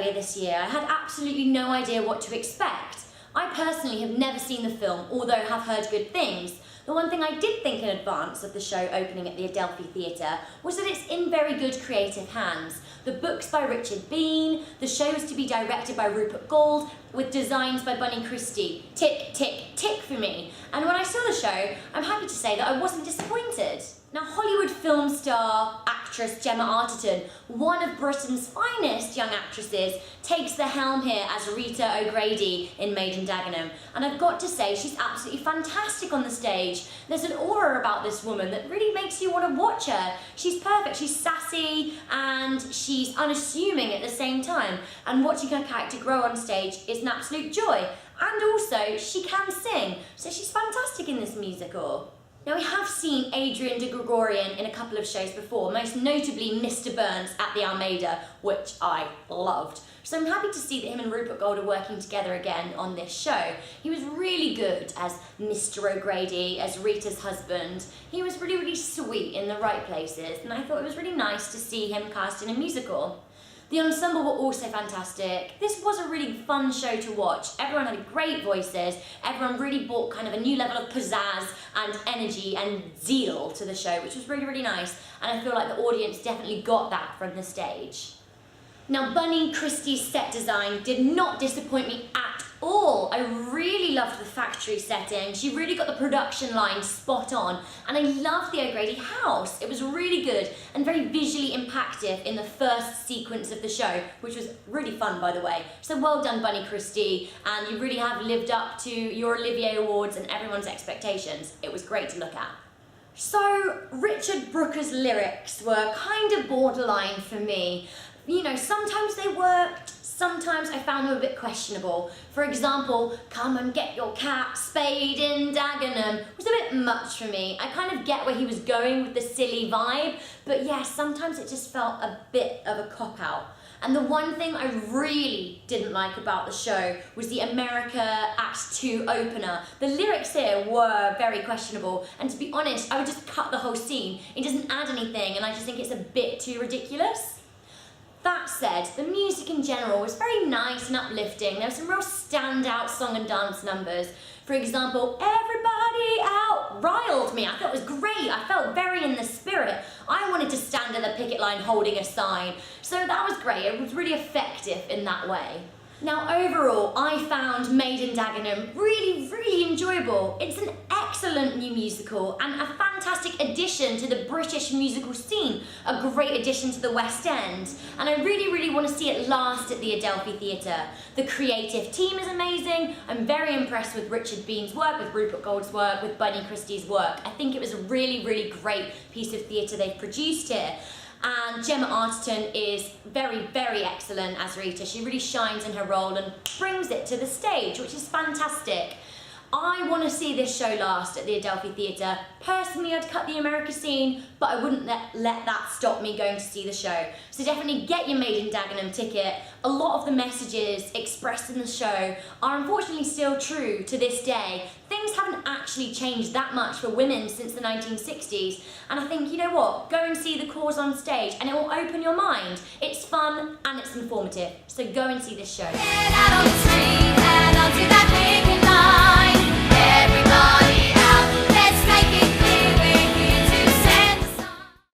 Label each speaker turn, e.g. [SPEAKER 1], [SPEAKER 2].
[SPEAKER 1] earlier this year, I had absolutely no idea what to expect. I personally have never seen the film, although have heard good things. The one thing I did think in advance of the show opening at the Adelphi Theatre was that it's in very good creative hands. The book's by Richard Bean, the show is to be directed by Rupert Goold, with designs by Bunny Christie. Tick, tick, tick for me. And when I saw the show, I'm happy to say that I wasn't disappointed. Now, Hollywood film star, actress Gemma Arterton, one of Britain's finest young actresses, takes the helm here as Rita O'Grady in Made in Dagenham. And I've got to say, she's absolutely fantastic on the stage. There's an aura about this woman that really makes you want to watch her. She's perfect, she's sassy, and she's unassuming at the same time. And watching her character grow on stage is an absolute joy. And also, she can sing, so she's fantastic in this musical. Now, we have seen Adrian de Gregorian in a couple of shows before, most notably Mr. Burns at the Almeida, which I loved. So I'm happy to see that him and Rupert Goold are working together again on this show. He was really good as Mr. O'Grady, as Rita's husband. He was really, really sweet in the right places, and I thought it was really nice to see him cast in a musical. The ensemble were also fantastic. This was a really fun show to watch. Everyone had great voices. Everyone really brought kind of a new level of pizzazz and energy and zeal to the show, which was really, really nice. And I feel like the audience definitely got that from the stage. Now, Bunny Christie's set design did not disappoint me at all. I really loved the factory setting. She really got the production line spot on. And I loved the O'Grady house. It was really good and very visually impactful in the first sequence of the show, which was really fun, by the way. So well done, Bunny Christie. And you really have lived up to your Olivier Awards and everyone's expectations. It was great to look at. So, Richard Brooker's lyrics were kind of borderline for me. You know, sometimes they worked, sometimes I found them a bit questionable. For example, come and get your cat spayed in Dagenham was a bit much for me. I kind of get where he was going with the silly vibe, but yeah, sometimes it just felt a bit of a cop-out. And the one thing I really didn't like about the show was the America Act 2 opener. The lyrics here were very questionable, and to be honest, I would just cut the whole scene. It doesn't add anything, and I just think it's a bit too ridiculous. That said, the music in general was very nice and uplifting. There were some real standout song and dance numbers. For example, Everybody Out riled me. I thought it was great. I felt very in the spirit. I wanted to stand at the picket line holding a sign. So that was great. It was really effective in that way. Now, overall, I found Made in Dagenham really, really enjoyable. It's an excellent new musical and a fantastic addition to the British musical scene, a great addition to the West End, and I really, really want to see it last at the Adelphi Theatre. The creative team is amazing. I'm very impressed with Richard Bean's work, with Rupert Goold's work, with Bunny Christie's work. I think it was a really, really great piece of theatre they've produced here. And Gemma Arterton is very, very excellent as Rita. She really shines in her role and brings it to the stage, which is fantastic. I want to see this show last at the Adelphi Theatre. Personally, I'd cut the America scene, but I wouldn't let that stop me going to see the show. So definitely get your Made in Dagenham ticket. A lot of the messages expressed in the show are unfortunately still true to this day. Things haven't actually changed that much for women since the 1960s. And I think, you know what, go and see the cause on stage and it will open your mind. It's fun and it's informative. So go and see this show.